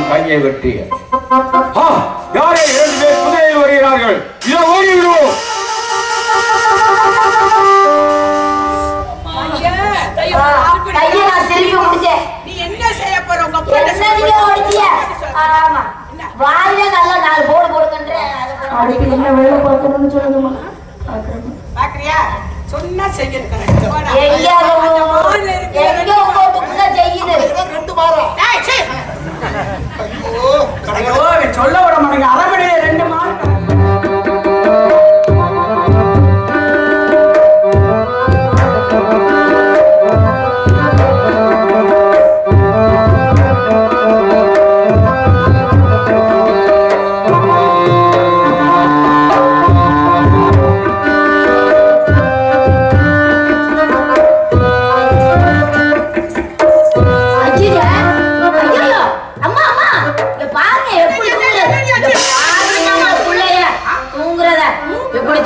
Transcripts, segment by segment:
கையை வெட்டி யாரை 2 பேர் குதிரையில் வருகிறார்கள். இதோ ஓடி விடுவோம். வாயில நல்லா 4 போடு போடுங்கன்றேன். அதுக்கு என்ன வேலை பார்க்கணும்னு சொல்லுங்கம்மா. பாக்குறியா? சொன்னா செய்யணும். கரெக்ட். எங்க போட்டுக்குள்ள செய்யுது. 2 மாறா. டேய் சீ. ஐயோ, சொல்ல விட மாட்டேங்க. அரபடியில 2 மாறு.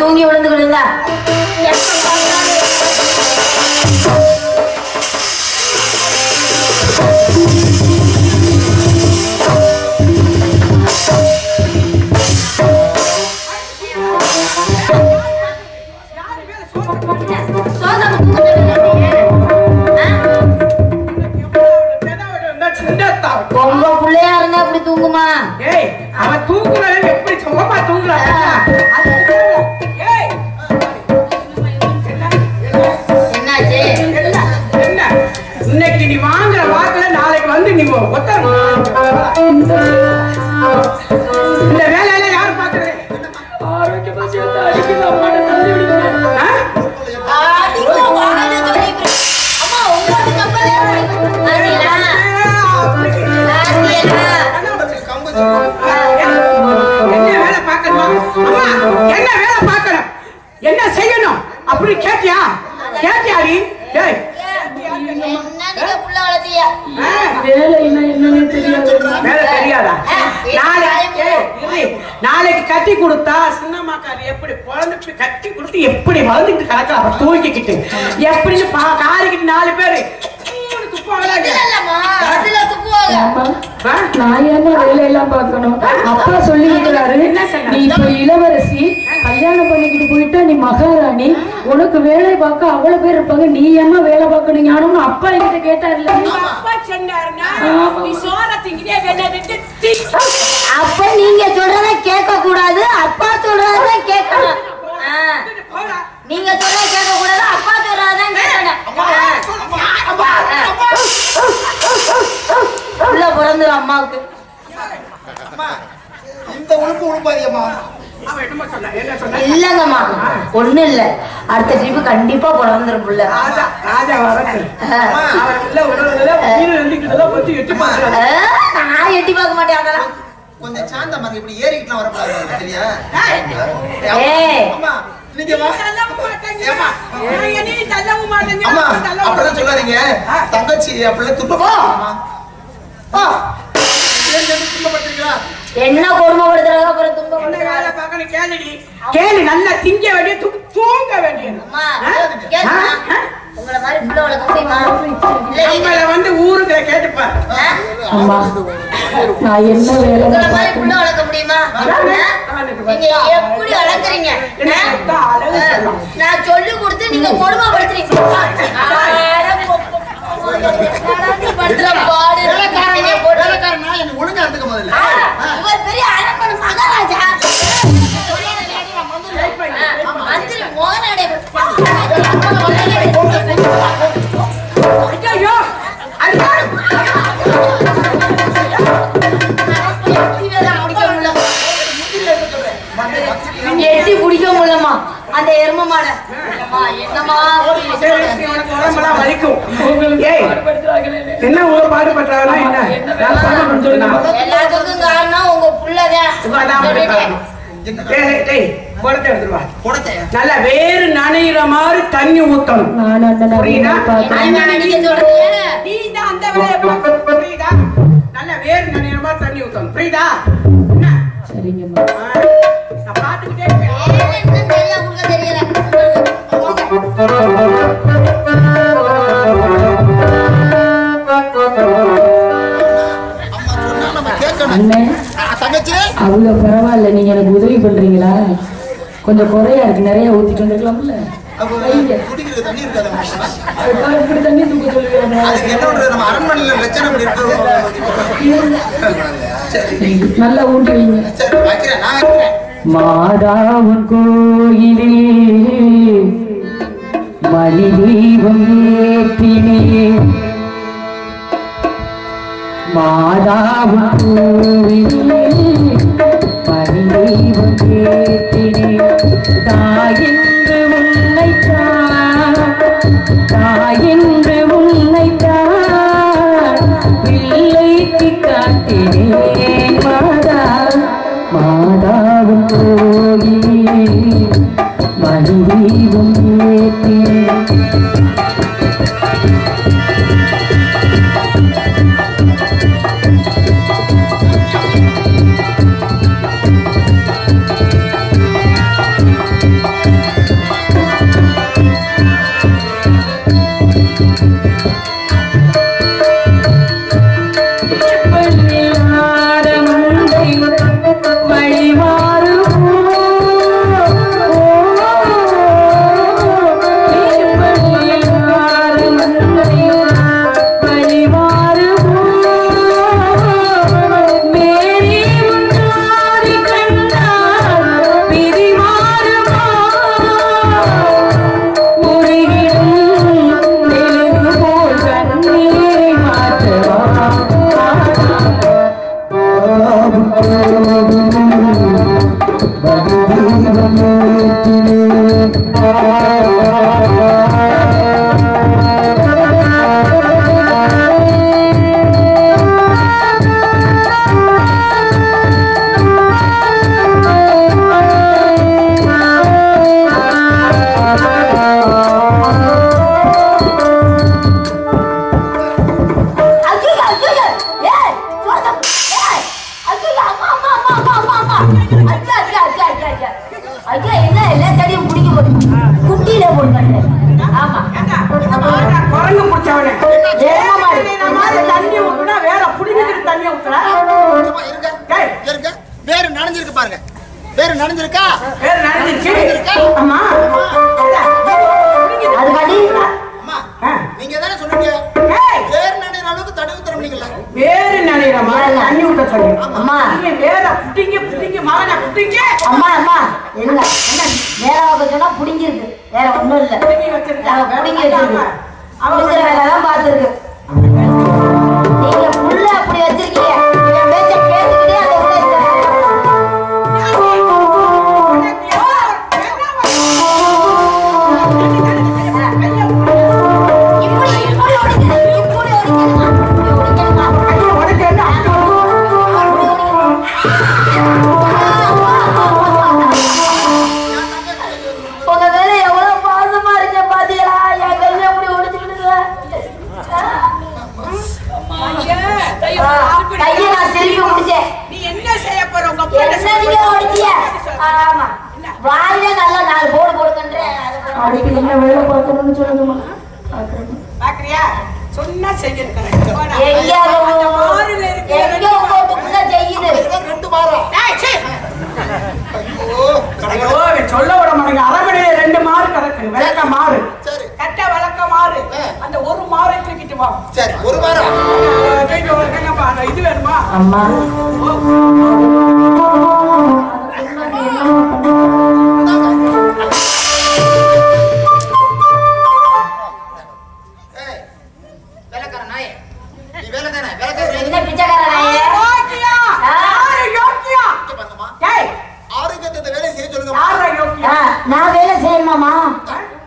தூங்கி விழுந்து விழுந்தா உங்க பிள்ளையா இருந்தா அப்படி தூங்குமா? அவன் தூங்குறான் எப்படி சுகமா தூங்குறான்? இன்னைக்கு நீ வாங்குற வாக்குல நாளைக்கு வந்து நீ இந்த வேலையில யாரு பாக்குறது? ஆரோக்கியமா சேர்த்து அடிக்குது. அம்மா தள்ளி விடுங்க. என்ன வேலை பார்க்கணும், என்ன செய்யணும் அப்படி கேட்டியா? கேட்டியாடி? நாளைக்கு கட்டி கொடுத்தா சின்னம்மாக்காரி எப்படி குழந்தைக்கு கட்டி கொடுத்து எப்படி வளர்ந்துட்டு கிடக்க தூக்கிக்கிட்டு எப்படின்னு காரிக்கிட்டு 4 பேரு நான் ஏன்னா வேலையெல்லாம் பார்க்கணும். அப்பா சொல்லிக்கிறாரு, நீ இப்ப இளவரசி, கல்யாணம் பண்ணிக்கிட்டு போயிட்டா நீ மகாராணி, உனக்கு வேலை பார்க்க அவ்வளவு பேர் இருப்பாங்க, நீ ஏமா வேலை பார்க்கணும் ஞானம்னு அப்பா என்கிட்ட கேட்டாருல்ல. அப்ப நீங்க சொல்றத கேட்க கூடாது, அப்பா சொல்றத கேட்கணும். நீங்க சொல்றத கேட்க கூடாது, அப்பா சொல்றதான் கேட்கணும். உள்ள பிறந்துரும் அம்மாவுக்கு. இந்த உழுப்பு உழுப்பாதியம்மா. இல்லங்கம்மா, ஒண்ணு இல்ல, அடுத்த ட்ரிப் கண்டிப்பா பிறந்துரும் புள்ள. நான் எட்டி பார்க்க மாட்டேன். அதெல்லாம் கொஞ்சம் சாந்தமா இப்படி ஏறிக்கிட்டுலாம் வரக்கூடாது சரியா? அப்படிதான் சொல்லாதீங்க. தங்கச்சி அப்படிலாம் துன்பப்படுத்துறீங்களா? என்ன கொடுமைப்படுத்துறாங்க, அப்புறம் துன்பப்படுத்துறாங்க. கேளு, நல்லா திங்க வேண்டிய தூங்க வேண்டியது. உங்களை மாதிரி புள்ள வளர்க்க முடியுமா? உங்களை வந்து ஊருக்குள்ள கேட்டுப்பா. அம்மா நான் என்ன வேலை உங்களை மாதிரி புள்ள வளர்க்க முடியுமா? நீங்க எப்படி வளர்க்குறீங்க? நான் சொல்லி கொடுத்து நீங்க கொடுமைப்படுத்துறீங்க. ஒழுங்கா இருந்துக்க முதல்ல. இவர் பெரிய அரண்மனை மகாராஜா, மந்திரி மோகனடை. எட்டி பிடிக்க முடியலமா அந்த எரும மாடை. என்னமா என்ன ஊரை பாடுபட்டாங்கன்னா எல்லாத்துக்கும் காரணம் உங்க புள்ளதான். நல்ல வேறு நனைகிற மாதிரி தண்ணி ஊத்தணும். புரியுதா? நல்ல வேறு நனைகிற மாதிரி தண்ணி ஊத்தணும். புரியுதா? சரிங்கம்மா. நான் பாத்துக்கிட்டே இருக்கேன். கொஞ்சம் குறையா இருக்கு, நிறைய ஊத்திட்டு வந்துருக்கலாம்ல. குடிக்கிறது தண்ணி இருக்காது. இப்படி தண்ணி தூக்க சொல்லுவேன். அதுக்கு என்ன பண்றது? நம்ம அரண்மனையில லட்சணம் இருக்கு. நல்லா ஊட்டி வைங்க. சரி வைக்கிறேன், நான் வைக்கிறேன். மாதாவன் கோயிலே மணி தீபம் ஏற்றினே, மாதாவன் கோயிலே மணி தீபம் ஏற்றினே, தாயென்று உன்னைத்தான், தாயென்று உன்னைத்தான் பிள்ளைக்கு காட்டினேன். மாதாவும் கோயிலே மணி தீபம் ஏற்றினேன். சொல்ல விட மாட்டேங்க. அரண்மனையில 2 மாறு கிடக்கு. விளக்க மாறு, கட்ட விளக்க மாறு. அந்த ஒரு மாறை தூக்கிட்டு வா. சரி, ஒரு மாறு. இது வேணுமா? அம்மா நான் வேலை செய்யணுமாமா?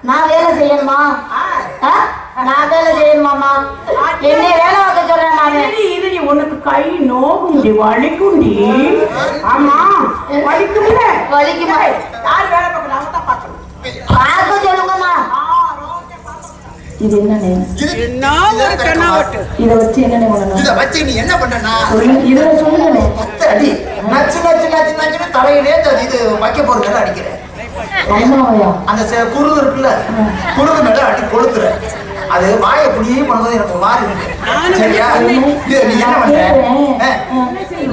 நான் வேலை செய்யணுமா? நான் வேலை செய்யணுமாமா? என்ன வேலை பார்க்க சொல்றேன் நானு. இது உனக்கு கை நோகுண்டி வலிக்குண்டி. ஆமா வலிக்கும்ல. வலிக்குமா? யார் வேலை பார்க்கணும்? அவங்க தான் பார்க்கணும். பார்க்க சொல்லுங்கம்மா. இது என்னன்னு என்ன ஒரு கண்ணாவட்டு. இதை வச்சு என்னன்னு பண்ணணும்? இதை வச்சு நீ என்ன பண்ணனா? இதை சொல்லுங்க. அடி நச்சு நச்சு நச்சு நச்சு தலையிலே இது வைக்க போறது அடிக்கிறேன். அம்மாவையா? அந்த குருது இருக்குல்ல, குருது மேல அடி கொளுத்துற. அது வாயை புடியே பண்ணும்போது எனக்கு ஒரு மாதிரி இருக்கு. சரியா? இது நீ என்ன பண்ற?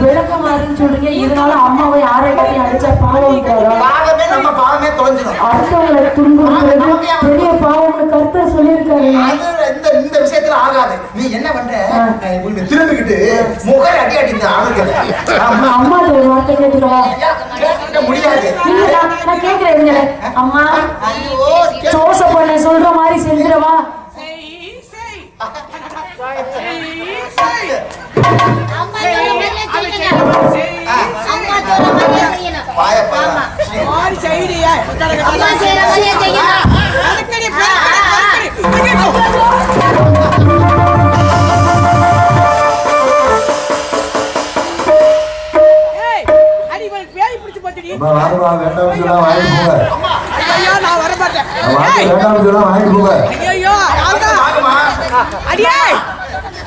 விளக்கமாறுன்னு சொல்றீங்க, இதனால அம்மாவை யாரை பத்தி அடிச்சா பாவம் பாவமே நம்ம பாவமே தொலைஞ்சிடும். அடுத்தவங்களை துன்புறுத்துறது பெரிய பாவம்னு கர்த்தர் சொல்லியிருக்காரு. இந்த விஷயத்துல ஆகாது. நீ என்ன பண்ற? திரும்பிக்கிட்டு முகரை அடி அடி அம்மா ஒரு வார்த்தை கேட்டுக்கவா? முடியாது. நான் கேக்குறேன். அம்மா சோச பண்ண சொல்ற மாதிரி செஞ்சிடவா?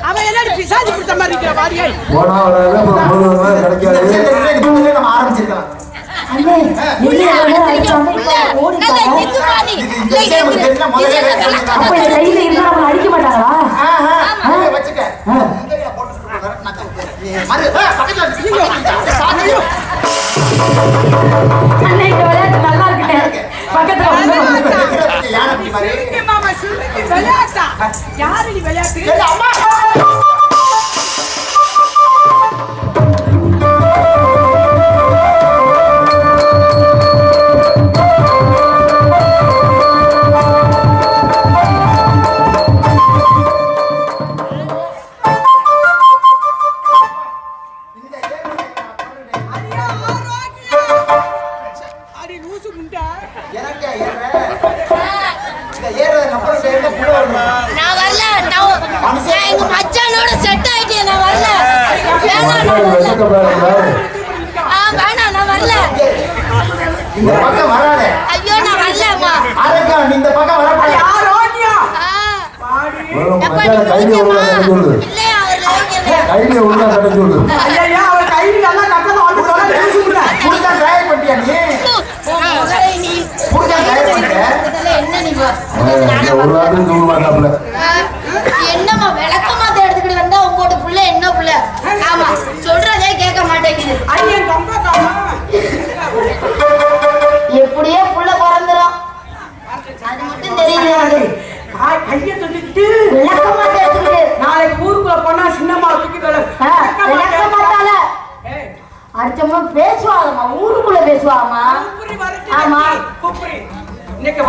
அவன் என்ன பிசாசு பிடிச்ச மாதிரி இருக்கிற மாதிரியே ஆரம்பிச்சிருக்கலாம். அடிக்க மாட்டாங்களா? நல்லா இருக்கு. பக்கத்துல யாரு நீ விளையாட்டு? என்னமா விளக்கமாத்த எடுத்துக்கிட்டு வந்தா உங்களோட புள்ள என்ன புள்ள? ஆமா சொல்றதே கேட்க மாட்டேங்குது. எப்படியே புள்ள பிறந்துரும், அது மட்டும் தெரியுது. கைய சொல்லிட்டு விளக்கமாத்த எடுத்துக்கிட்டு நாளைக்கு ஊருக்குள்ள போனா சின்னம்மா தூக்கி விளக்கமாத்தால அடிச்சம்மா பேசுவாங்கம்மா, ஊருக்குள்ள பேசுவாங்கம்மா. ஆமா இன்னைக்கு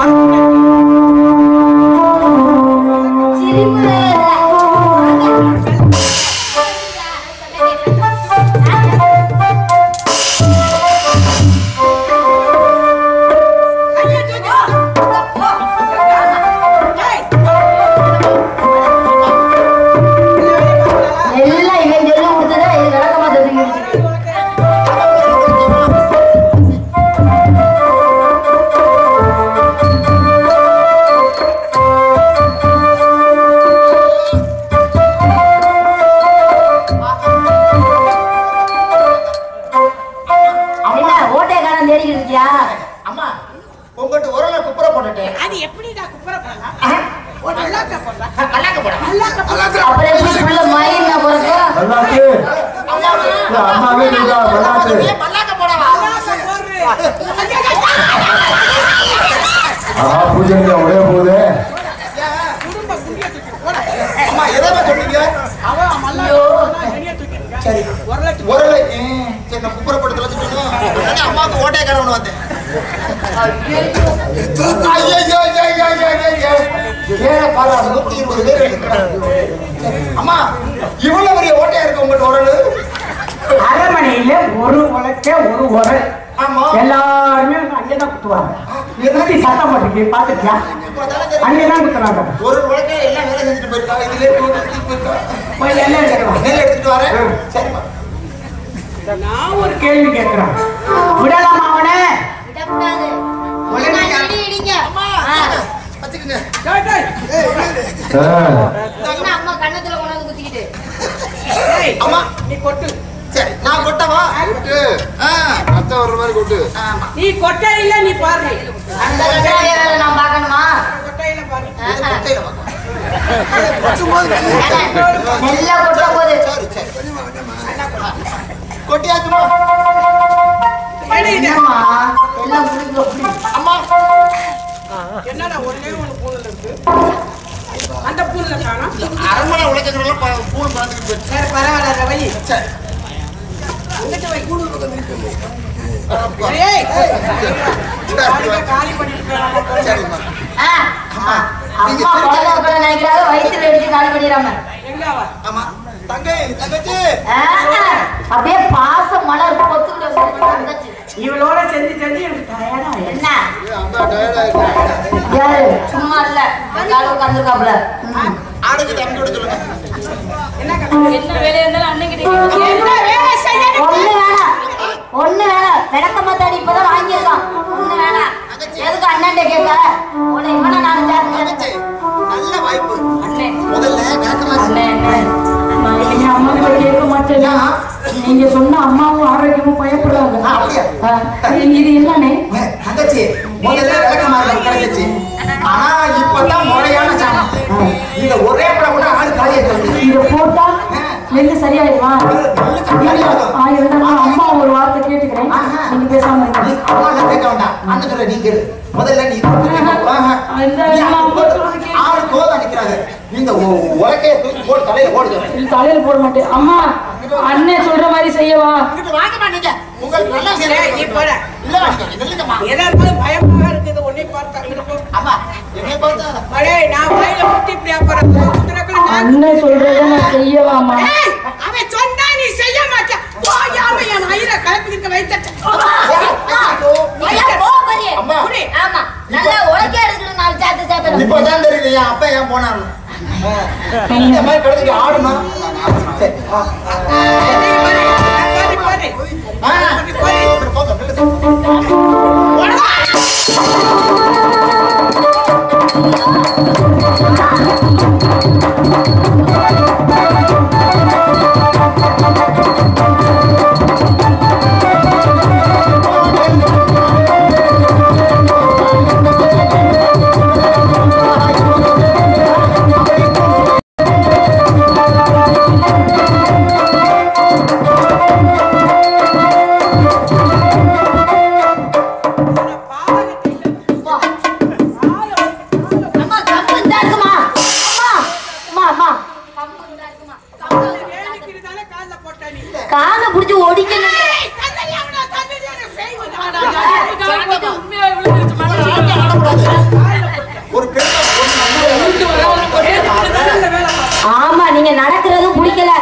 ஒரே போகுது. அம்மாவுக்கு ஓட்டைக்காரன் வந்தேன். அம்மா இவ்வளவு பெரிய ஓட்டையா இருக்கு உங்கள்கிட்ட உரல். அரமனையில ஒரு உலக்க ஒரு உரல். எல்லாருமே அங்கேதான் குத்துவாங்க. எப்படி சத்தம் போட்டுருக்கு பாத்துக்கியா? அங்கேதான் குத்துறாங்க. ஒரு உலக்க எல்லாம் வேலை செஞ்சுட்டு போயிருக்காங்க. இதுல போய் எல்லாம் எடுக்கலாம். நெல் எடுத்துட்டு வரேன். சரிம்மா. நான் ஒரு கேள்வி கேட்கிறேன். விடலாமா அவனை? விடக்கூடாது. அம்மா கண்ணத்துல கொண்டாந்து குத்திக்கிட்டு அம்மா நீ கொட்டு. சரி நான் கொட்டவா? அத்தை வர்ற மாதிரி கொட்டு. நீ கொட்டை இல்ல நீ பாரு. அந்த கட்டாய வேலை நான் பார்க்கணுமா? கொட்டையில பாரு. கொட்டையில பாக்க. நெல்லா கொட்ட போகுது. கொட்டியாச்சுமா என்னம்மா எல்லாம் புடிங்க. அம்மா என்னடா ஒண்ணே ஒண்ணு பூல இருக்கு அந்த பூல காணோம் அரண்மனை உலகங்கள்ல பூ பார்த்துட்டு போச்சு சரி பரவாயில்ல வை சரி எங்கிட்ட வை கூடு ஏய் காலி பண்ணிட்டு போறாங்க சரிம்மா அம்மா குழந்தை உட்கார நினைக்கிறாங்க வயிற்றுல எடுத்து காலி பண்ணிடாம. எங்கவா ஆமா தங்கச்சி அப்படியே பாசம் மலர் பொத்துக்கிட்டு இவளோட செஞ்சு எனக்கு டயர்டா என்ன அம்மா டயர்ட் ஆயிடுச்சு யாரு சும்மா இல்ல கால உட்காந்துருக்காப்ல. ஆடுக்கு தம்பி விட சொல்லுங்க என்ன வேலையா இருந்தாலும் அண்ணன் கிட்ட என்ன வேலை செய்யணும் ஒண்ணு வேணாம் விளக்கமா தாடி இப்பதான் வாங்கியிருக்கான். ஒண்ணு வேணாம் எதுக்கு அண்ணன் கேட்க உன்னை இவனை நான் தங்கச்சி நல்ல வாய்ப்பு அண்ணே முதல்ல விளக்கமா அண்ணே எங்க அம்மா கிட்ட கேட்க மாட்டேன்னா நீங்க சொன்ன அம்மாவும் ஆரோக்கியமும் பயப்படுறாங்க. இது என்னண்ணே தங்கச்சி முதல்ல விளக்கமா கிடைச்சிச்சு ஆனா இப்பதான் முறையான சாணம் இந்த ஒரே படம் கூட ஆள் காலியா இருக்கு இத போட்டா நெல்லு சரியாயிடுமா? இருந்தாலும் அம்மா ஒரு வார்த்தை கேட்டுக்கிறேன், நீங்க பேசாம இருங்க. அம்மா கேட்க வேண்டாம் அண்ணன் சொல்ல நீங்க முதல்ல நீ ஆளு கோதம் அடிக்கிறாங்க நீங்க உலக்கைய தூக்கி போட்டு தலையில போடுங்க இது தலையில போட மாட்டேன். அம்மா அண்ணன் சொல்ற மாதிரி செய்யவா? வாங்கம்மா நீங்க உங்களுக்கு நல்லா செய்யறேன் நீ போட இல்ல இல்லங்கம்மா எதா இருந்தாலும் பயமா இருக்குது உன்னை பார்த்தா இருக்கும் அம்மா என்னை பார்த்தா அடே நான் வாயில முட்டி இப்படி அப்புறம் அண்ணன் சொல்றத நான் செய்யவாமா? அவன் சொன்னா நீ செய்ய மாட்டே போயாம என் மயிரை கலப்பிக்க வைத்த அம்மா ஆமா நல்லா உலக்கே எடுக்கணும். நாலு சாத்து சாத்தணும். இப்பதான் தெரியுது என் அப்பா ஏன் போனாரு இந்த மாதிரி கிடக்கு ஆடுமா சரி காலை புடிச்சு ஒடிக்கணும். ஆமா நீங்க நடக்கிறதும் பிடிக்கல.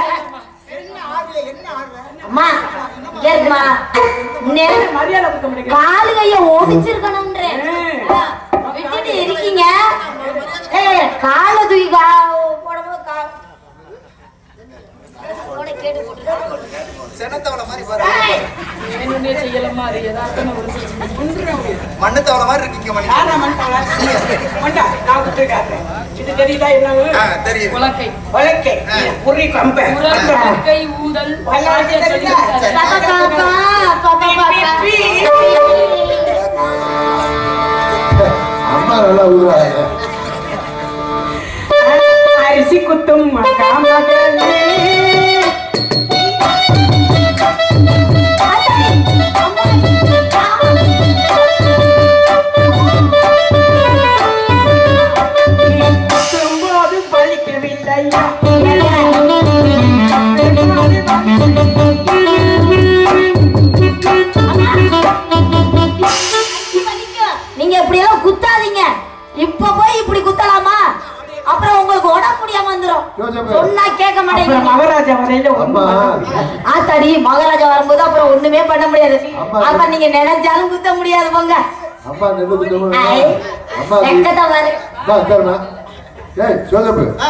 அம்மா கேக்குமா காலு கைய ஒடிச்சிருக்கணும்ன்றேன். விட்டுட்டு இருக்கீங்க காலை தூக்கி போடும்போது செனத்தவளை மாதிரி பாரு செய்யலாமா? அது ஏதாவது மண்ணத்தவளை மாதிரி இருக்கீங்க இது தெரியுதா என்ன தெரியுது உலக்கை வழக்கை உரி கம்பை உலக்கை ஊதல் அம்மா நல்லா ஊதுறாங்க அரிசி குத்தும் நீங்க இப்படியெல்லாம் குத்தாதீங்க. இப்ப போய் இப்படி குத்தலாமா? அப்புறம் உங்களுக்கு உடம்பு முடியாம வந்துரும். சொன்னா கேட்க மாட்டேங்க. மகாராஜா வரையில ஆத்தாடி மகாராஜா வரும்போது அப்புறம் ஒண்ணுமே பண்ண முடியாது. அப்ப நீங்க நினைச்சாலும் குத்த முடியாது போங்க. அம்மா நெல்லு குத்தம்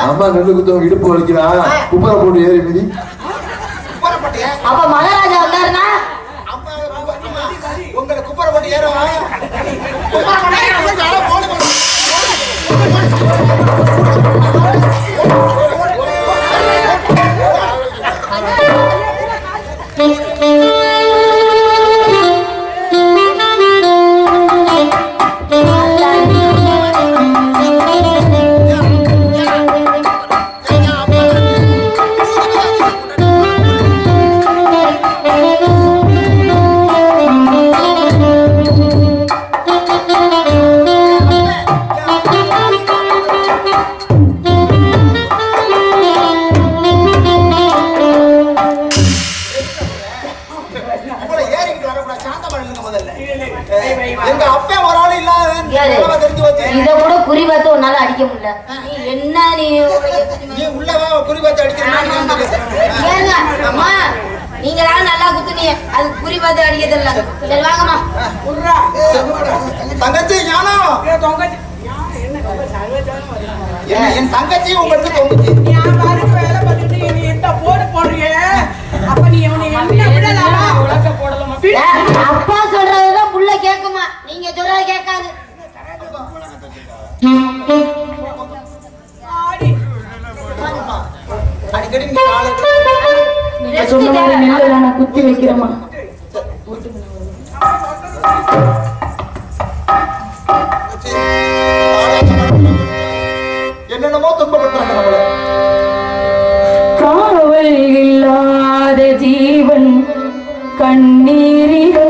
அம்மா நெல்லு குத்தம் இடுப்பு வலிக்கிறா குப்பரை போட்டு ஏறி மிதி அப்ப மகாராஜா வந்தாருன்னா உங்களுக்கு குப்பரை போட்டு ஏறுவா இத கூட குறி பார்த்து உன்னால அடிக்க முடியல. நீ என்ன நீ உள்ளவா குறி பார்த்து ஏங்க அம்மா நீங்களால நல்லா குத்துனீங்க, அது குறி பார்த்து அடிக்கிறது இல்ல. சரி வாங்கம்மா. தங்கச்சி ஞானம் என் தங்கச்சி உங்களுக்கு தொங்குச்சு. வேலை பார்த்துட்டு என்ன போடு போடுறிய அப்ப நீ அப்பா சொல்றதுதான் புள்ள கேக்குமா, நீங்க சொல்றது கேட்காது. அடிக்கடி நீங்க சொன்ன மாதிரி நெல்லை நான் குத்தி வைக்கிறேம்மா. என்னென்னமோ துன்பப்படுறாங்க நம்மள. காவல் இல்லாத ஜீவன் கண்ணீரிலே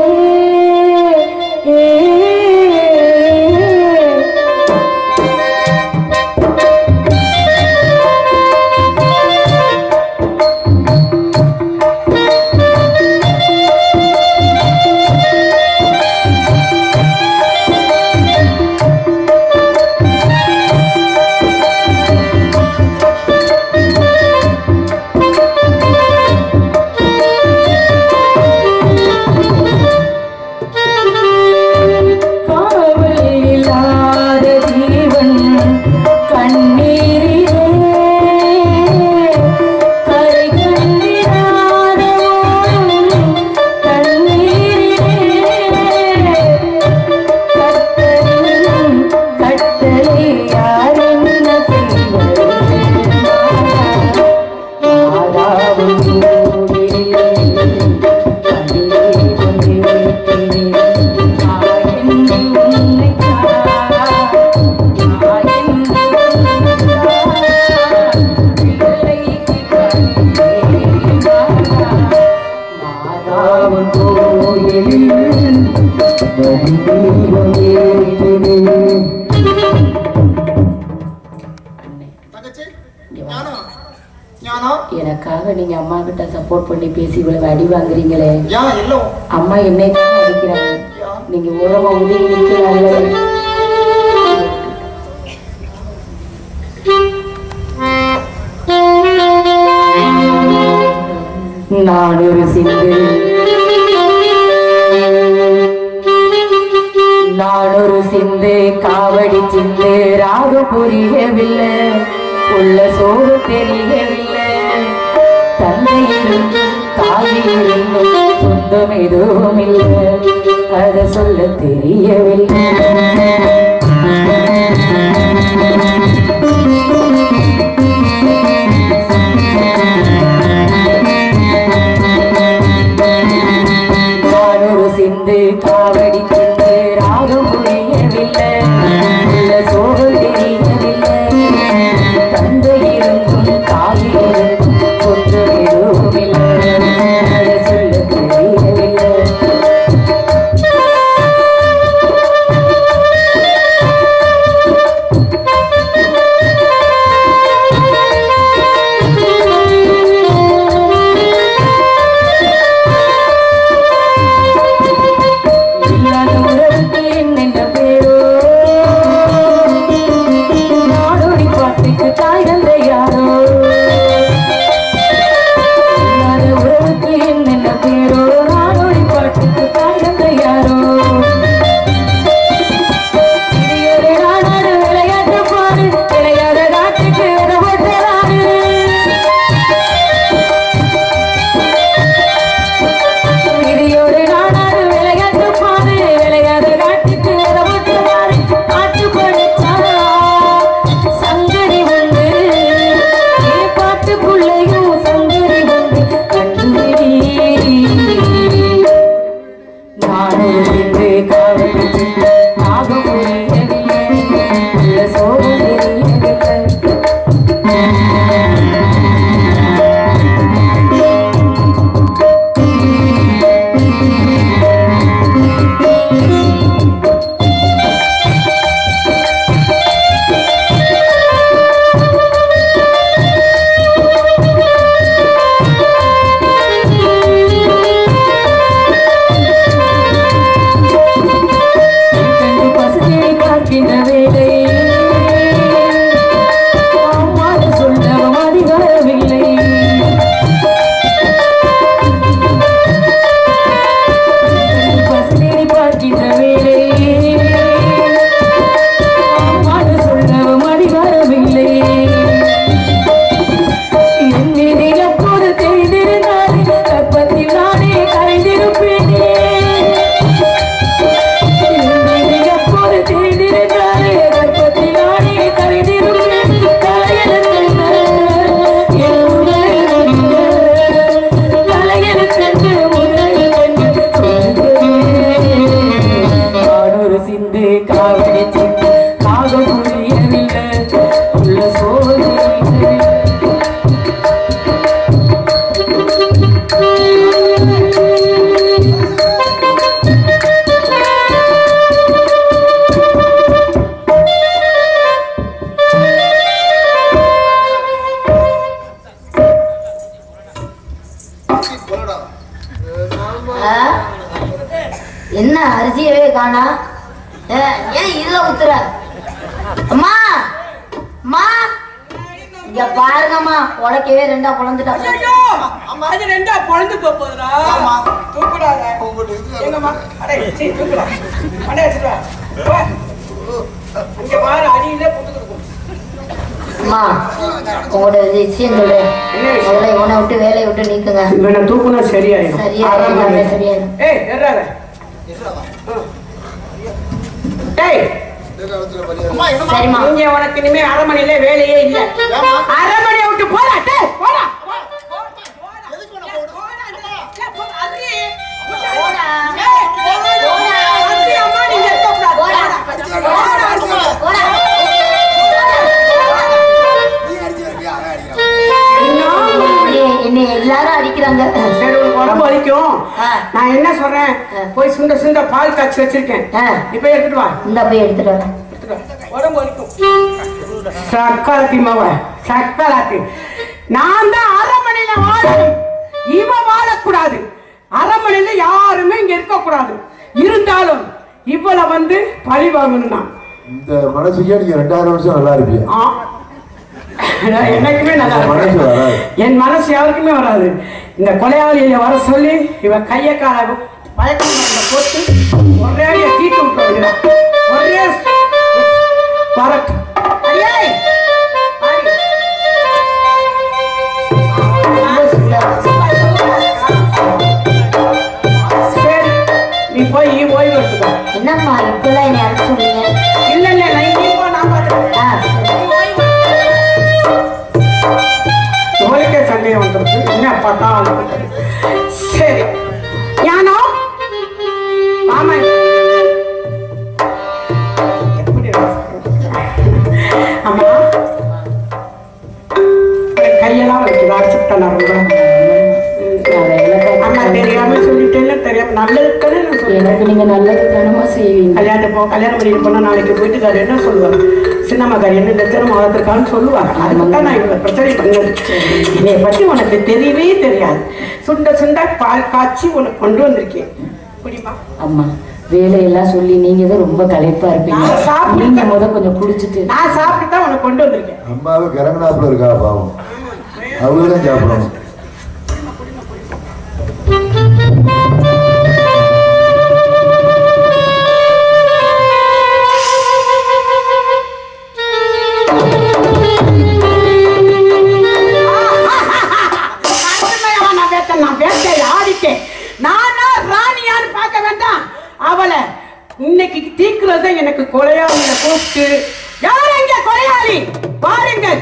எனக்காக நீங்க அம்மா கிட்ட சப்போர்ட் பண்ணி பேசி இவ்வளவு அடி வாங்குறீங்களே. அம்மா என்னை தான் அடிக்கிறாங்க, நீங்க ஓரமா உதவி நிற்கிறாங்க. நான் ஒரு சிந்து, நான் ஒரு சிந்து காவடி சிந்து, ராகம் புரியவில்லை, உள்ள சோறு தெரியவில்லை, தந்தையிருந்தும் தாயிலிருந்தும் சொந்தம் எதுவும் இல்லை, அதை சொல்ல தெரியவில்லை. நான் ஒரு சிந்து காவடி சிந்து, ராகம் புரியவில்லை, உள்ள சோறு தெரியவில்லை, தந்தையிருந்தும் தாயிலிருந்தும் சொந்தம் எதுவும் இல்லை, அதை சொல்ல தெரியவில்லை. காணா? ஏன் இதுல ஊத்துற? அம்மா அம்மா இங்க பாருங்கம்மா, உனக்கே ரெண்டா பொழந்துட்டா. அது ரெண்டா பொழந்து போகுதுடா. தூக்குடாத. எங்கம்மா? அடே சீ தூக்குடா. அடே வச்சுடா. அங்க பாரு அடியில போட்டு கொடுக்கும். அம்மா உங்களோட விஷயம் சொல்லு. முதல்ல இவனை விட்டு வேலையை விட்டு நீக்குங்க. இவனை தூக்குனா சரியாயிடும். சரியாயிடும் சரியாயிடும். ஏய் ஏறாத. டேய் சரிம்மா. இங்க உனக்கு இனிமே அரண்மனையில வேலையே இல்ல. அரண்மனையை விட்டு போடா. டேய் போடா. என்ன எல்லாரும் அடிக்கிறாங்க. சரி உடம்பு வலிக்கும். நான் என்ன சொல்றேன், போய் சுண்ட சுண்ட பால் காய்ச்சி வச்சிருக்கேன். இப்ப எடுத்துட்டு வா. இந்த போய் எடுத்துட்டு வரேன். உடம்பு வலிக்கும். சக்காலத்தி மாவ சக்காலத்தி. நான் தான் அரண்மனையில வாழணும், இவன் வாழக்கூடாது. அரண்மனையில யாருமே இங்க இருக்க கூடாது. இருந்தாலும் இவ்வளவு வந்து பழி வாங்கணும். நான் இந்த மனசுக்கே நீங்க 2000 வருஷம் நல்லா இருப்பீங்க. எனக்குமே நல்லா இருக்கு. என் மனசு யாருக்குமே வராது. இந்த கொலையாளியை வர சொல்லி இவன் கைய கால பயக்கம் போட்டு ஒரே தீட்டு விட்டு ஒரே வரட்டும். சரி நீ போய் ஓய்வு எடுத்துக்கோ. என்னம்மா இப்பெல்லாம் என்னை அழைச்சு சொன்னீங்க? இல்ல இல்ல நீ போ, நான் பாத்துக்கிறேன். தோழிக்கே சந்தேகம் வந்துருக்கு. என்ன பார்த்தா சரி யானோ மாமா அம்மா கையெல்லாம் வைக்குது. அடிச்சுட்டேன் அம்மா. தெரியாம சொல்லிட்டேன். தெரியாம நல்லதுக்கான எனக்கு நீங்க நல்லது தானமா செய்வீங்க. கல்யாணம் பண்ணிட்டு போனா நாளைக்கு வீட்டுக்காரர் என்ன சொல்லுவார், சின்னம்மாக்காரி என்ன லட்சணம் வளர்த்துருக்கான்னு சொல்லுவாங்க. அதுதான் நான் இவ்வளவு பிரச்சனை பண்ணது. இதை பத்தி உனக்கு தெரியவே தெரியாது. சுண்ட சுண்ட பால் காய்ச்சி உனக்கு கொண்டு வந்திருக்கேன். புரியுமா? அம்மா வேலையெல்லாம் சொல்லி நீங்க தான் ரொம்ப களைப்பா இருப்பீங்க. நீங்க கொஞ்சம் குடிச்சிட்டு. நான் சாப்பிட்டு தான் உனக்கு கொண்டு வந்திருக்கேன். அம்மாவே கரங்கனாப்புல இருக்கா பாவம், அவங்கதான் சாப்பிடணும். அவளை இன்னைக்கு தீக்குறத எனக்கு கொலையாளிய கூப்பிட்டு, யார் எங்க கொலையாளி பாருங்கள்.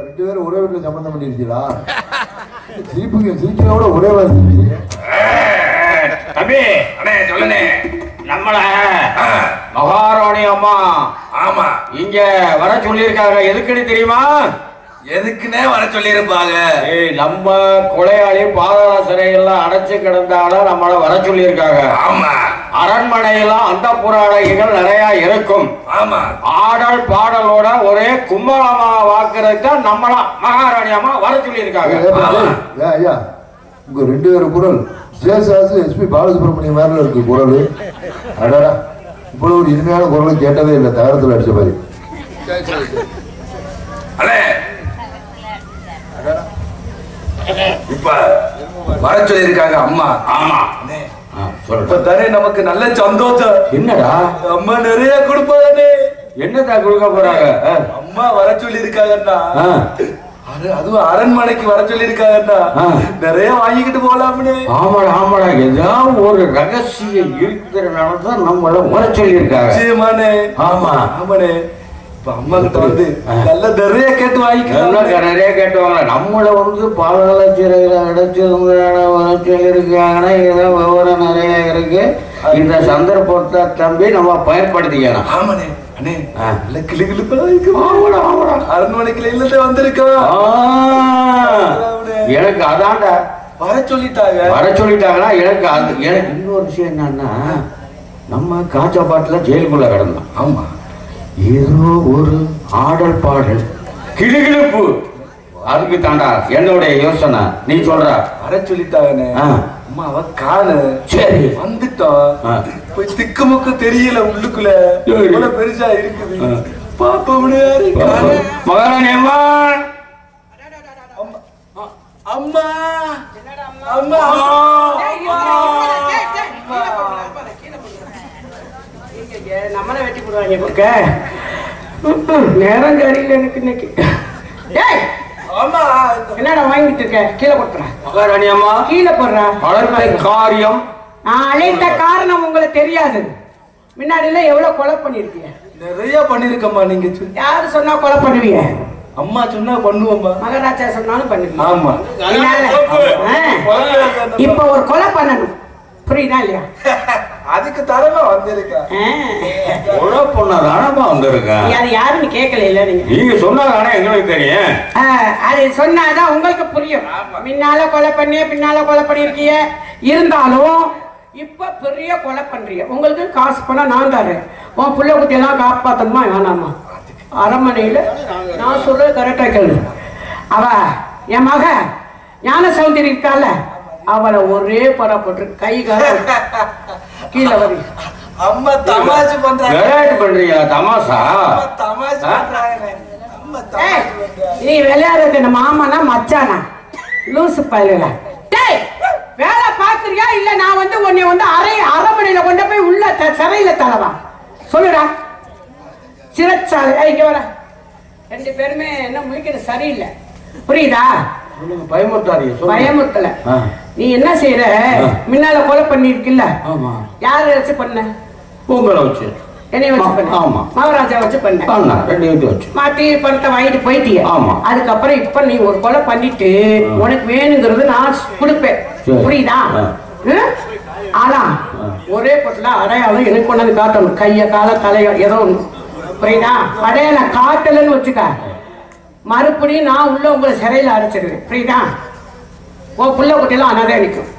ரெண்டு பேரும் ஒரே வீட்டுல சம்பந்தம் பண்ணிருக்கீங்களா? சிரிக்கிறோட ஒரே மாதிரி. தம்பி அண்ணே சொல்லுனே, நம்மள மகாராணி அம்மா ஆமா இங்க வர சொல்லியிருக்காங்க. எதுக்குன்னு தெரியுமா? எதுக்குன்னே வர சொல்லியிருப்பாங்க. நம்ம கொலையாளி பாதாள சிறையெல்லாம் அடைச்சு கிடந்தால நம்மள வர சொல்லியிருக்காங்க. ஆமா, அரண்மனையெல்லாம் அந்த புறாடைகள் நிறைய இருக்கும். ஆமா, ஆடல் பாடலோட ஒரே கும்பலமா வாக்குறதுக்கு தான் நம்மள மகாராணி அம்மா வர சொல்லியிருக்காங்க. ஐயா உங்க ரெண்டு பேரும் குரல் ஜேசாஸ் எஸ்பி பாலசுப்ரமணியம் மேல இருக்கு குரல். அடடா, இவ்வளவு ஒரு இனிமையான குரலை கேட்டதே இல்லை. தகரத்தில் அடிச்ச மாதிரி. இப்ப வர சொல்லியிருக்காங்க அம்மா. ஆமா தானே நமக்கு நல்ல சந்தோஷம். என்னடா அம்மா நிறைய கொடுப்பாதானே? என்னதா கொடுக்க போறாங்க? அம்மா வர சொல்லி இருக்காங்கண்ணா. அதுவும் அரண்மனைக்கு வர சொல்லி இருக்காங்கண்ணா. நிறைய வாங்கிக்கிட்டு போலாம்னு. ஆமாடா ஆமாடா, ஏதாவது ஒரு ரகசியம் இருக்கிறனாலதான் நம்மள வர சொல்லி இருக்காங்க. ஆமா ஆமாண்ணே. அம்மா கிட்ட வந்து நல்ல நிறைய கேட்டு வாங்கிக்கலாம். நிறைய கேட்டுவாங்க. நம்மள வந்து பாதாள சிறையில அடைச்சிருந்த வர சொல்லி இருக்காங்கன்னா ஏதோ விவரம் நிறைய இருக்கு. இந்த சந்தர்ப்பத்தை தம்பி நம்ம பயன்படுத்திக்கலாம். ஆமாண்ணே அண்ணே ஆ. இல்ல கிளி கிளிப்பா இருக்கு. அரண்மனைக்குல இல்லதே வந்திருக்கா. எனக்கு அதான்டா வர சொல்லிட்டாங்கன்னா எனக்கு இன்னொரு விஷயம் என்னன்னா, நம்ம காச்சாப்பாட்டுல ஜெயிலுக்குள்ள கிடந்தோம். ஆமா, ஏதோ ஒரு ஆடல் பாடல் கிளுகிழுப்பு, அதுக்கு தாண்டா என்னுடைய யோசனை. நீ சொல்ற வர சொல்லிட்டாங்கண்ணே. அம்மா அவ காணு. சரி வந்துட்டோம். போய் திக்குமுக்கு தெரியல, உள்ளுக்குள்ள இவ்வளவு பெருசா இருக்குது. பாப்போம்னு மகாராணி அம்மா அம்மா அம்மா நம்மள வெட்டி போடுவாங்க. நேரம் சரியில்லை எனக்கு இன்னைக்கு. என்னடா வாங்கிட்டு இருக்க? கீழே போட்டுறேன். மகாராணி அம்மா கீழே போடுறா. அழைத்த காரியம் நான் அழைத்த காரணம் உங்களுக்கு தெரியாது. முன்னாடி எல்லாம் எவ்வளவு கொலை பண்ணிருக்கீங்க? நிறைய பண்ணிருக்கம்மா. நீங்க யாரு சொன்னா கொலை பண்ணுவீங்க? அம்மா சொன்னா பண்ணுவோம்மா. மகாராஜா சொன்னாலும் பண்ணுவீங்க. ஆமா. இப்ப ஒரு கொலை பண்ணணும், புரியுதா இல்லையா? அதுக்கு தரமா வந்திருக்கேன். கொலை பொண்ணாதானமா வந்திருக்கேன். அது யாருன்னு கேட்கல இல்ல நீங்க சொன்னாதானே எங்களுக்கு தெரியும். அது சொன்னாதான் உங்களுக்கு புரியும். முன்னால கொலை பண்ணிய பின்னால கொலை பண்ணிருக்கீங்க. இருந்தாலும் இப்ப பெரிய கொலை பண்றீங்க. உங்களுக்கு காசு பணம் நான் தரேன். உன் புள்ள குட்டி எல்லாம் காப்பாத்தணுமா வேணாமா? அரண்மனையில நான் சொல்றது கரெக்டா கேளு. அவ என் மக ஞான சௌந்தரி இருக்கால, அவளை ஒரே படம் போட்டு கை கால கீழே வரி. அம்மா தமாஷு பண்றீங்க. தமாஷா நீ விளையாடுறது நம்ம மாமனா மச்சானா லூசு பயில வேலை பாக்குறியா இல்ல? நான் வந்து உன்னை வந்து அரண்மனையில கொண்டு போய் உள்ள சிறையில தரவா? சொல்லுடா. சிறைச்சாலை இங்க வர. ரெண்டு பேருமே என்ன முழிக்கிறது சரியில்லை, புரியுதா? பயமுறுத்தல. நீ என்ன செய்யற? முன்னால கொலை பண்ணிருக்கில்ல, யார வச்சு பண்ண? உங்களை வச்சு. என்னைய வச்சு பண்ண? ஆமா. மகாராஜா வச்சு பண்ண. மாட்டி பணத்தை வாங்கிட்டு போயிட்டிய. ஆமா. அதுக்கப்புறம் இப்ப நீ ஒரு கொலை பண்ணிட்டு உனக்கு வேணுங்கிறது நான் கொடுப்பேன், புரியுதா? ஆனா ஒரே பொருள அடையாளம் எனக்கு கொண்டாந்து காட்டணும். கைய கால தலைய ஏதோ ஒண்ணு, புரியுதா? அடையாளம் காட்டலன்னு வச்சுக்க, மறுபடியும் நான் உள்ள உங்களை சிறையில அடைச்சிருவேன், புரியுதா? உன் புள்ள குட்டியெல்லாம் அனாதே நிற்கும்.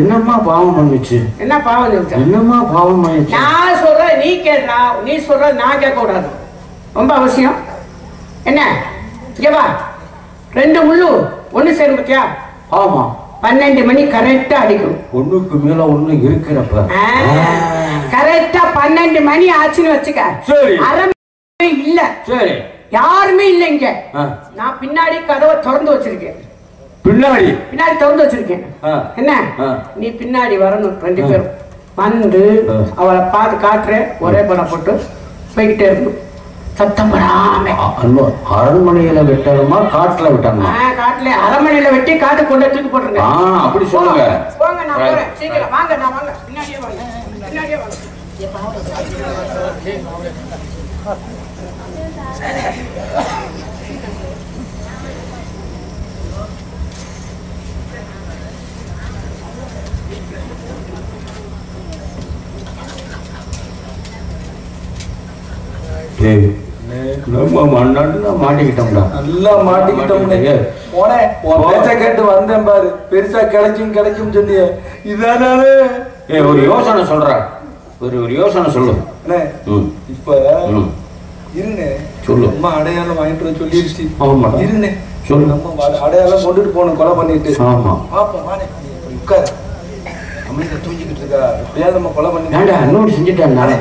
என்னம்மா பாவம் பண்ணுச்சு? என்ன பாவம்? என்னம்மா பாவம் பண்ணுச்சு? நான் சொல்ற நீ கேட்றா, நீ சொல்ற நான் கேட்க கூடாது, ரொம்ப அவசியம். என்ன இவா ரெண்டு முள்ளு ஒண்ணு சேரும் பத்தியா? ஆமா. 12 மணி கரெக்டா அடிக்கும். ஒண்ணுக்கு மேல ஒண்ணு இருக்கிறப்ப கரெக்டா 12 மணி ஆச்சுன்னு வச்சுக்க. சரி. அரண்மனை இல்ல. சரி. யாருமே இல்ல இங்க. நான் பின்னாடி கதவை திறந்து வச்சிருக்கேன். பின்னாடி திறந்து வச்சிருக்கேன். என்ன நீ பின்னாடி வரணும். 2 பேரும் வந்து அவளை பார்த்து காட்டுற ஒரே படம் போட்டு போய்கிட்டே இருக்கணும், சத்தம் படாம. அரண்மனையில வெட்டணுமா காட்டுல வெட்டணுமா? காட்டுல. அரண்மனையில வெட்டி காட்டு கொண்டு தூக்கி போட்டுருங்க. அப்படி சொல்லுங்க. போங்க, நான் போறேன். சீக்கிரம் வாங்க. நான் வாங்க, பின்னாடியே வாங்க, பின்னாடியே வாங்க. நம்ம மாட்டிக்கிட்டோம்டா. நல்லா மாட்டிக்கிட்டோம்னு போனேன். பேச்ச கேட்டு வந்தேன் பாரு. பெருசா கிடைக்கும் சொன்னிய. இதானாலே ஒரு யோசனை சொல்ற. ஒரு யோசனை சொல்லு. இப்ப இருங்க சொல்லு. அம்மா அடையாளம் வாங்கிட்டு சொல்லிருச்சு. ஆமா இருங்க சொல்லு. நம்ம அடையாளம் கொண்டுட்டு போகணும் கொலை பண்ணிட்டு. ஆமா. பாப்போம் வானே உட்காரு. அம்மா தூங்கிக்கிட்டு இருக்கா. எப்படியாவது நம்ம கொலை பண்ணி இன்னொரு செஞ்சுட்டேன் வானே.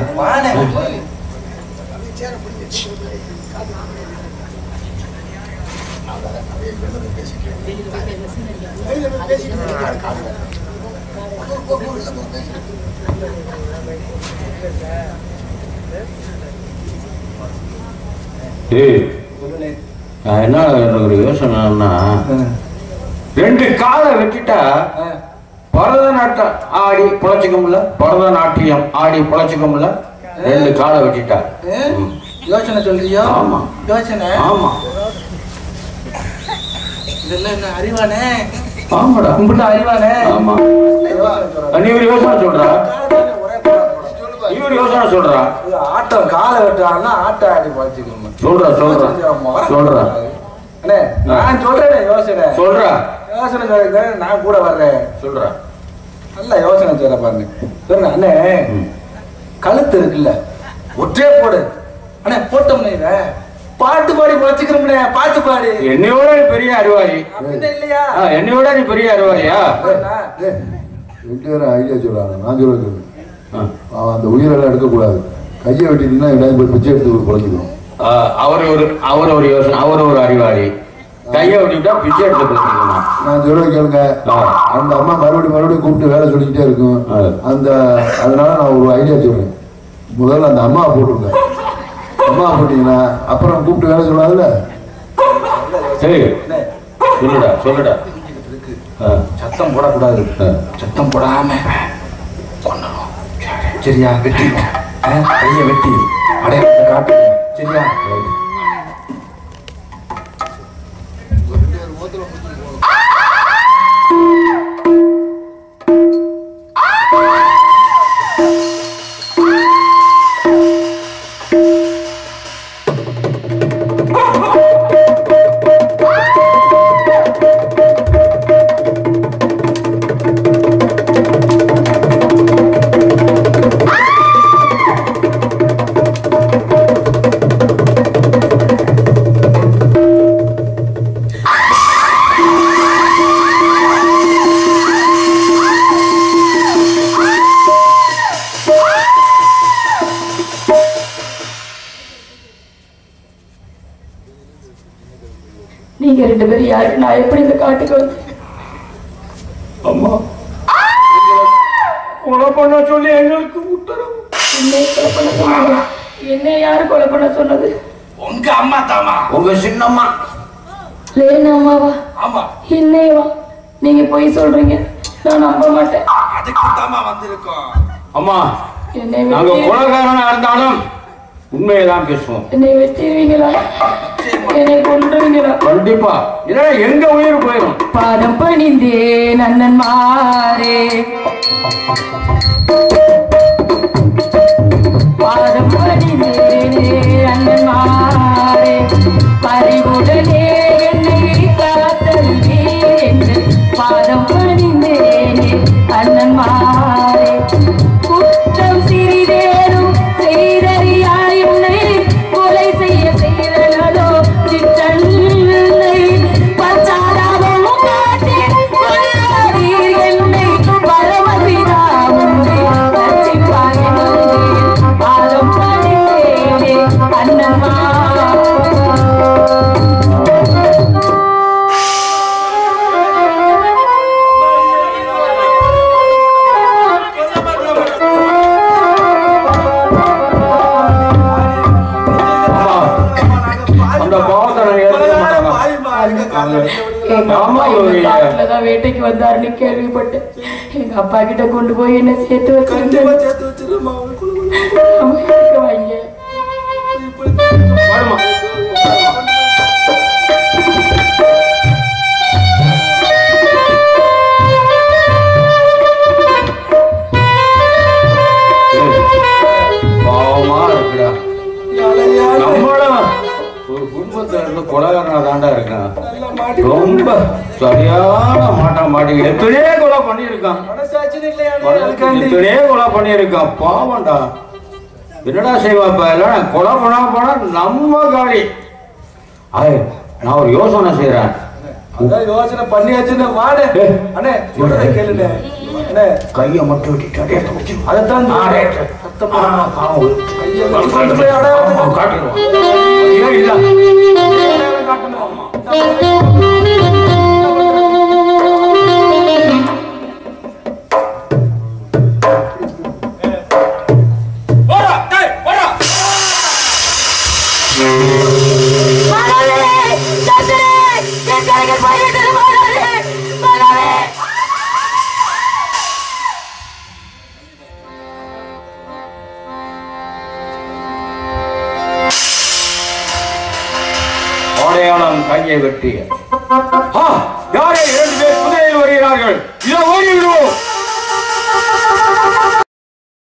என்ன ஒரு யோசனைன்னா, 2 காலை வெட்டிட்டா பரதநாட்டம் ஆடி பொழைச்சிக்கமுல்ல. பரதநாட்டியம் ஆடி பொழைச்சிக்கமுல்ல. 2 காலை வெட்டிட்டா. யோசனை சொல்றியா? ஆமா யோசனை. ஆமா. இதெல்லாம் என்ன அறிவானே? ஆமாடா கும்பிட்டு அறிவானே. ஆமா நீ ஒரு யோசனை சொல்றா நீ ஒரு யோசனை சொல்றா ஆட்டம் காலை வெட்டுறாங்கன்னா ஆட்டம் ஆடி பழச்சிக்கணும். சொல்றா அண்ணே நான் சொல்றேன் யோசனை சொல்றா யோசனை சொல்றேன். நான் கூட வர்றேன். சொல்றா நல்ல யோசனை சொல்ற பாருங்க. சொல்றேன் அண்ணே, கழுத்து இருக்குல்ல ஒற்றே போடு அண்ணே. போட்டோம்னே இத பாட்டு பாடி பழச்சிக்கிறோம்னே. பாட்டு பாடி. என்னையோட நீ பெரிய அறிவாளி இல்லையா? என்னையோட நீ பெரிய அறிவாளியா? ரெண்டு பேரும் ஐடியா சொல்றாங்க. நான் சொல்றது அவன் அந்த உயிரெல்லாம் எடுக்கக்கூடாது. கையை வெட்டினா எல்லாரும் போய் பிச்சை எடுத்து குழஞ்சிக்கணும். அவர் ஒரு யோசனை. அவர் ஒரு அறிவாளி. கையை வெட்டிவிட்டா பிச்சை எடுத்து குழஞ்சிக்கணும். நான் சொல்ல கேளுங்க. அந்த அம்மா மறுபடியும் கூப்பிட்டு வேலை சொல்லிக்கிட்டே இருக்கும். அதனால நான் ஒரு ஐடியா சொல்றேன். முதல்ல அந்த அம்மாவை போட்டுருங்க. அம்மா போட்டீங்கன்னா அப்புறம் கூப்பிட்டு வேலை சொல்லாதுல்ல. சரி சொல்லுடா. சத்தம் போடக்கூடாது. சத்தம் போடாம கொண்டணும். சரியா? வெட்டி கையை வெட்டி அடையாளத்தை காட்டு. சரியா? நீங்க ரெண்டு பேரும் யாரு? நான் எப்படி இந்த காட்டுக்கு வந்து அம்மா கொலை பண்ண சொல்லி எங்களுக்கு உத்தரவு. என்னை கொலை பண்ண சொன்னாங்க? என்ன யாரு கொலை பண்ண சொன்னது? உங்க அம்மா தாமா. உங்க சின்னம்மா. லேனா அம்மாவா? ஆமா. என்னையவா? நீங்க போய் சொல்றீங்க, நான் நம்ப மாட்டேன். அதுக்கு தாமா வந்திருக்கோம். அம்மா என்னை நாங்க கொலைகாரனா இருந்தாலும் உண்மையதான் பேசுவோம். என்னை வெட்டிடுவீங்களா? என்னை கொன்றுவீங்களா? கண்டிப்பா. இல்லைன்னா எங்க உயிர் போயிடும். பாதம் பணிந்தேன் அண்ணன் மாறே, பாதம் பணிந்தேனே அண்ணன் மாறே, பறிவுடனே என்னை காத்தருளீர் என்று பாதம் பணிந்தேனே அண்ணன் மாறே. குற்றம் சிறிதேனும் செய்தறியாய் உன்னை கொலை செய்தனோ சிற்றன்னை பச்சாதாபம் காட்டி கொல்லாதீர் என்னை பரமபிதா உன்னை ரட்சிப்பாய் என்றேன். பாதம் பணிந்தேனே அண்ணன்மா. வேட்டைக்கு வந்தாருன்னு கேள்விப்பட்டேன். எங்க அப்பா கிட்ட கொண்டு போய் என்ன சேர்த்து வச்சிருக்க வாங்க. பாவமா இருக்குடா. நம்மள ஒரு குடும்பத்துல இருந்து கொலைகாரனா தாண்டா இருக்கான். ரொம்ப சரியான மாட்டா மாட்டி எத்தனையோ கொலை பண்ணியிருக்கான். எத்தனையோ கொலை பண்ணியிருக்கான். பாவம்டா. என்னடா செய்வாப்ப எல்லாம் கொலை பண்ணா போனா நம்ம காலி. நான் ஒரு யோசனை செய்யறேன். யோசனை பண்ணியாச்சுன்னு வாடு. அண்ணே சொல்றதை கேளுண்ணே. அண்ணே கையை மட்டும் விட்டுட்டு அதைத்தான் காட்டிடுவான். அடையாளம் கையை வெட்டிய யாரே 2 பேர் குதிரையில் இருக்கிறார்கள். இதோ ஓடி விடுவோம்.